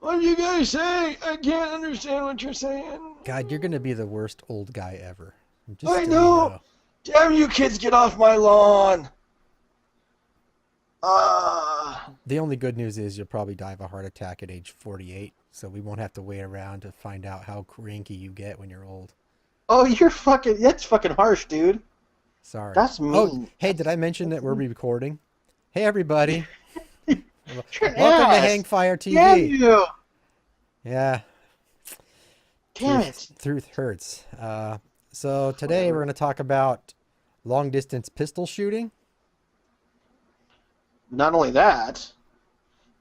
What did you guys say? I can't understand what you're saying. God, you're gonna be the worst old guy ever. I Just so you know. know. Damn you kids, get off my lawn. Ah. The only good news is you'll probably die of a heart attack at age 48, so we won't have to wait around to find out how cranky you get when you're old. Oh, that's fucking harsh, dude. Sorry. That's Oh, mean. hey, did I mention that we're recording? Hey, everybody. You're an Welcome to ass. Hangfire Damn TV. you. Yeah, Damn it. truth hurts. So today we're Whatever. going to talk about long distance pistol shooting. Not only that,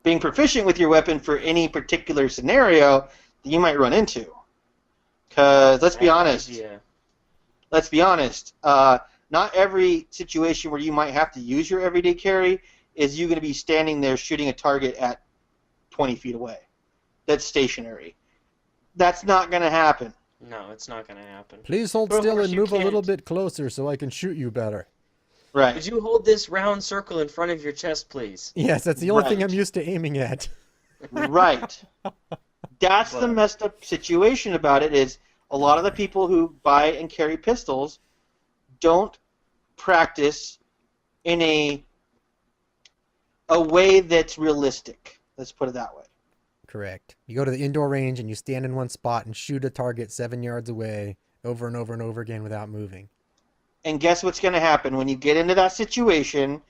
being proficient with your weapon for any particular scenario that you might run into. Because Bad idea. let's be honest. Not every situation where you might have to use your everyday carry is you going to be standing there shooting a target at 20 feet away. That's stationary. That's not going to happen. No, it's not going to happen. Please hold But of still course and you move a little can't. bit closer so I can shoot you better. Right. Would you hold this round circle in front of your chest, please? Yes, that's the only thing I'm Right. used to aiming at. Right. That's the But messed up situation about it is a lot of the people who buy and carry pistols don't practice in a way that's realistic. Let's put it that way. Correct. You go to the indoor range and you stand in one spot and shoot a target 7 yards away over and over and over again without moving. And guess what's going to happen when you get into that situation?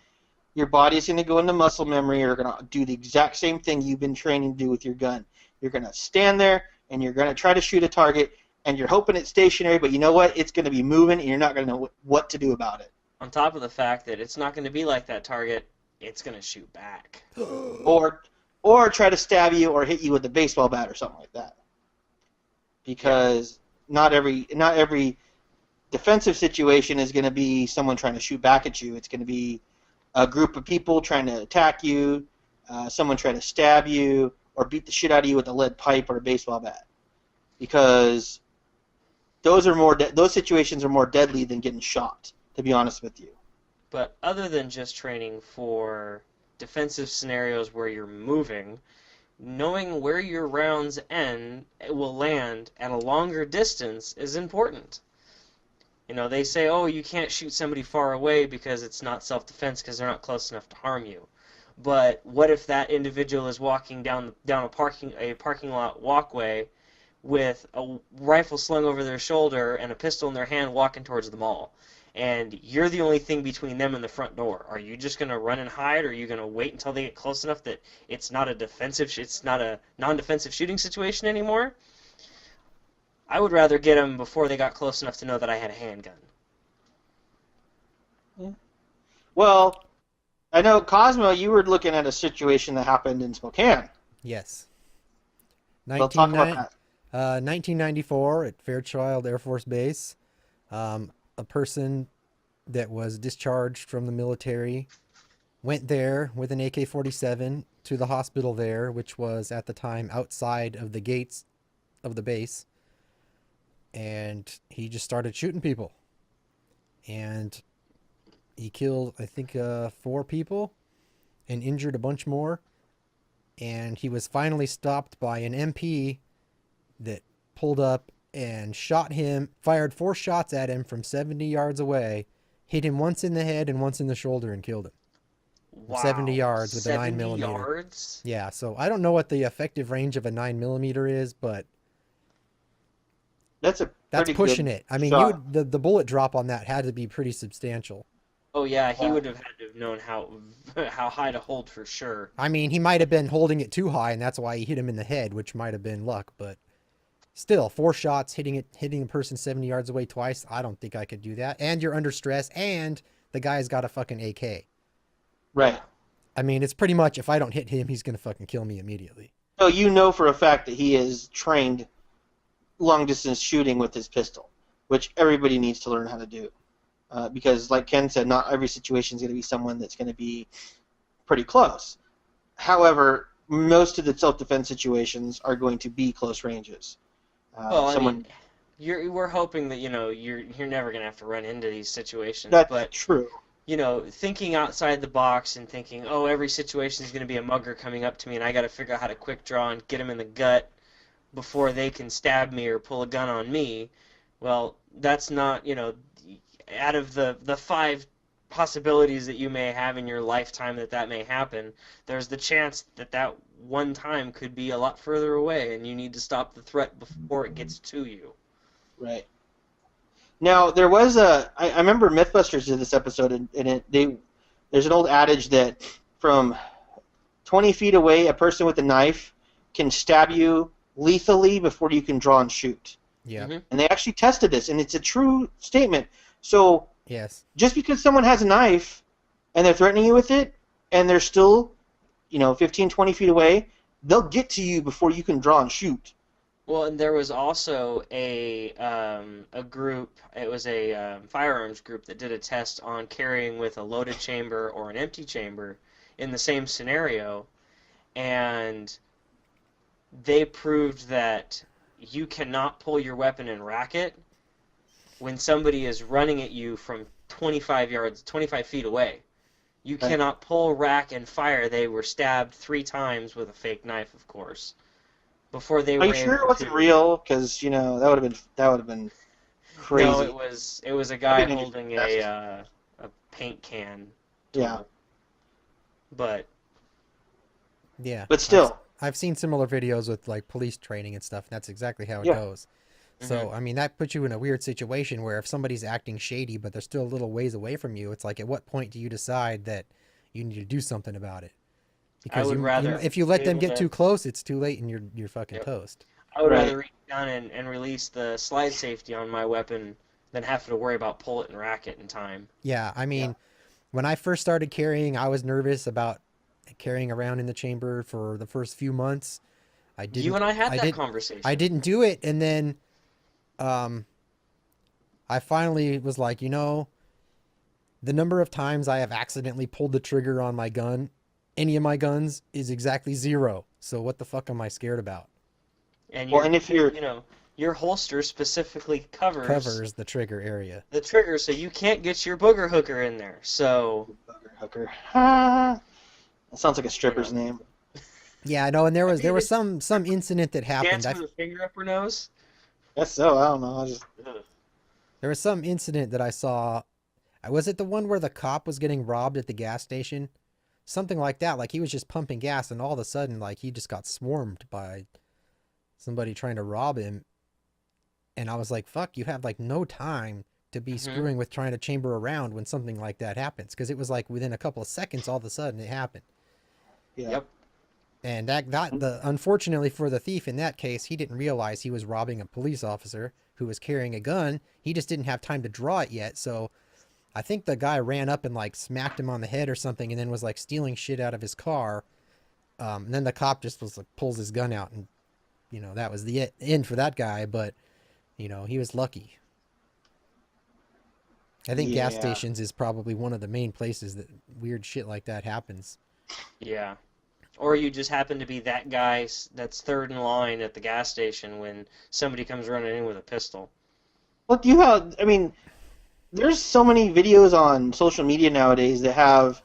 Your body's going to go into muscle memory. You're going to do the exact same thing you've been training to do with your gun. You're going to stand there and you're going to try to shoot a target, and you're hoping it's stationary, but you know what? It's going to be moving, and you're not going to know what to do about it. on top of the fact that it's not going to be like that target, it's going to shoot back. Or try to stab you or hit you with a baseball bat or something like that. Because not every defensive situation is going to be someone trying to shoot back at you. It's going to be a group of people trying to attack you, someone trying to stab you, or beat the shit out of you with a lead pipe or a baseball bat. Because those situations are more deadly than getting shot, to be honest with you. But other than just training for defensive scenarios where you're moving, knowing where your rounds will land at a longer distance is important. You know, they say, oh, you can't shoot somebody far away because it's not self-defense because they're not close enough to harm you. But what if that individual is walking down a parking lot walkway with a rifle slung over their shoulder and a pistol in their hand walking towards the mall? And you're the only thing between them and the front door. Are you just going to run and hide, or are you going to wait until they get close enough that it's not a non-defensive shooting situation anymore? I would rather get them before they got close enough to know that I had a handgun. Yeah. Well, I know, Cosmo, you were looking at a situation that happened in Spokane. Yes. We'll talk about that. 1994 at Fairchild Air Force Base. A person that was discharged from the military went there with an AK-47 to the hospital there, which was at the time outside of the gates of the base. And he just started shooting people. And he killed, I think, 4 people and injured a bunch more. And he was finally stopped by an MP that pulled up and shot him, fired 4 shots at him from 70 yards away, hit him once in the head and once in the shoulder and killed him. Wow. 70 yards with a 9 70 millimeter. yards? Yeah, so I don't know what the effective range of a 9 millimeter is, but That's a that's pretty pushing good it. I mean, shot. the bullet drop on that had to be pretty substantial. Oh yeah, he Yeah. would have had to have known how high to hold for sure. I mean, he might have been holding it too high, and that's why he hit him in the head, which might have been luck, but still, 4 shots hitting a person 70 yards away twice. I don't think I could do that. And you're under stress, and the guy's got a fucking AK. Right. I mean, it's pretty much if I don't hit him, he's gonna fucking kill me immediately. So you know for a fact that he is trained long-distance shooting with his pistol, which everybody needs to learn how to do. Because, like Ken said, not every situation is going to be someone that's going to be pretty close. However, most of the self-defense situations are going to be close ranges. Well, I Someone mean, we're hoping that you're never gonna have to run into these situations, That's but true. thinking outside the box and thinking, oh, every situation is going to be a mugger coming up to me and I got to figure out how to quick draw and get him in the gut before they can stab me or pull a gun on me. Well, that's not, out of the five possibilities that you may have in your lifetime that may happen, there's the chance that one time could be a lot further away and you need to stop the threat before it gets to you. Right. Now, there was I remember Mythbusters did this episode, and there's an old adage that from 20 feet away, a person with a knife can stab you lethally before you can draw and shoot. Yeah. Mm-hmm. And they actually tested this, and it's a true statement. So Yes. just because someone has a knife and they're threatening you with it, and they're still, 15, 20 feet away, they'll get to you before you can draw and shoot. Well, and there was also a group. It was a firearms group that did a test on carrying with a loaded chamber or an empty chamber in the same scenario, and they proved that you cannot pull your weapon and rack it when somebody is running at you from 25 feet away. You Right. cannot pull, rack, and fire. They were stabbed 3 times with a fake knife, of course, before they Are were you sure able it wasn't to. real? Because that would have been crazy. No, it was a guy That'd be an holding interesting a paint can. Yeah, But Yeah. but still, I've seen similar videos with like police training and stuff, and that's exactly how it Yeah. goes. So, I mean, that puts you in a weird situation where if somebody's acting shady, but they're still a little ways away from you, it's like, at what point do you decide that you need to do something about it? Because would rather if you let be them able get to- too close, it's too late and you're fucking Yep. toast. I would Right. rather reach down and release the slide safety on my weapon than have to worry about pull it and rack it in time. Yeah, I mean, when I first started carrying, I was nervous about carrying around in the chamber for the first few months. I didn't. You and I had that didn't- conversation. I didn't do it, and then, I finally was like, the number of times I have accidentally pulled the trigger on my gun, any of my guns, is exactly 0. So what the fuck am I scared about? And well, and if you're your holster specifically Covers the trigger area. the trigger, so you can't get your booger hooker in there. So bugger hooker, that sounds like a stripper's name. Yeah, I know, and there was some incident that happened. dance with a finger up her nose. Guess so. I don't know. Ugh. There was some incident that I saw. Was it the one where the cop was getting robbed at the gas station? Something like that. Like he was just pumping gas and all of a sudden like he just got swarmed by somebody trying to rob him. And I was like, fuck, you have like no time to be screwing with trying to chamber around when something like that happens. Because it was like within a couple of seconds all of a sudden it happened. Yeah. Yep. And unfortunately for the thief in that case, he didn't realize he was robbing a police officer who was carrying a gun. He just didn't have time to draw it yet. So I think the guy ran up and like smacked him on the head or something, and then was like stealing shit out of his car. And then the cop just was like pulls his gun out, and that was the end for that guy. But he was lucky. I think gas Yeah. stations is probably one of the main places that weird shit like that happens. Yeah. Or you just happen to be that guy that's third in line at the gas station when somebody comes running in with a pistol. Well, there's so many videos on social media nowadays that have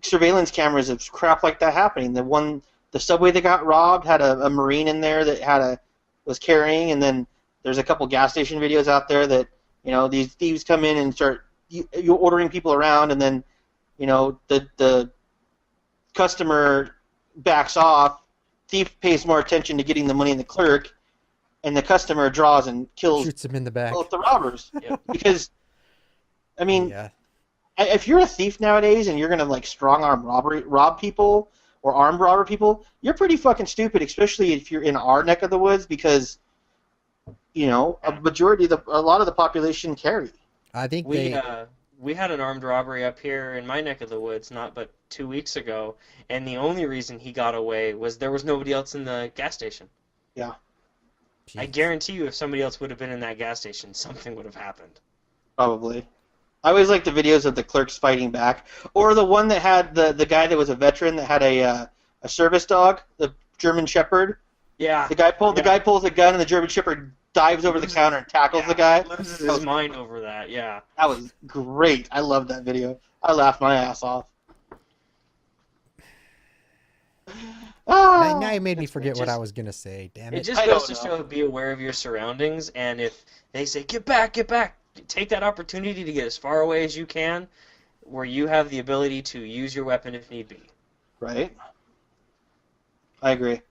surveillance cameras of crap like that happening. The subway that got robbed had a Marine in there that was carrying, and then there's a couple gas station videos out there that these thieves come in and start you ordering people around, and then the customer backs off. Thief pays more attention to getting the money in the clerk, and the customer draws and kills Shoots him in the back. both the robbers. Yep. Because, Yeah. if you're a thief nowadays and you're gonna like strong arm rob people or armed robber people, you're pretty fucking stupid, especially if you're in our neck of the woods, because a lot of the population carry. I think We had an armed robbery up here in my neck of the woods not but 2 weeks ago, and the only reason he got away was there was nobody else in the gas station. Yeah. I guarantee you if somebody else would have been in that gas station, something would have happened. Probably. I always like the videos of the clerks fighting back, or the one that had the guy that was a veteran that had a service dog, the German Shepherd. Yeah. The guy pulls a gun and the German Shepherd dives over the counter and tackles the guy. Loses That was his mind over that. Yeah. That was great. I love that video. I laughed my ass off. Now you made me It's forget just- what I was gonna say. Damn It it! just I goes to don't show, be aware of your surroundings, and if they say, get back, take that opportunity to get as far away as you can, where you have the ability to use your weapon if need be. right. I agree.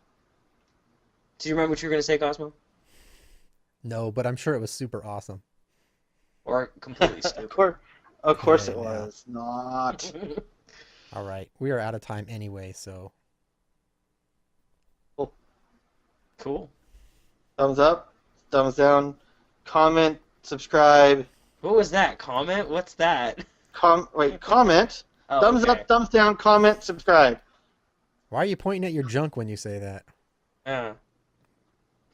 Do you remember what you were going to say, Cosmo? No, but I'm sure it was super awesome. Or completely stupid? Of course Yeah, it was not. All right, we are out of time anyway, so Cool. Thumbs up, thumbs down, comment, subscribe. What was that? Comment? What's that? Comment. Oh, Thumbs okay. up, thumbs down, comment, subscribe. why are you pointing at your junk when you say that?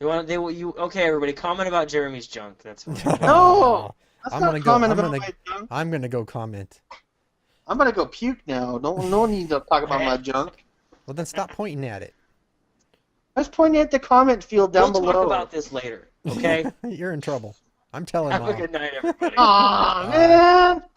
Okay, everybody, comment about Jeremy's junk. That's fine. No! That's I'm not gonna go. comment I'm about gonna. my junk. I'm gonna go comment. I'm gonna go puke now. No need to talk about my junk. Well, then stop pointing at it. I was pointing at the comment field down We'll below. talk about this later, okay? You're in trouble. I'm telling Have a Mom. good night, everybody. Aw, man!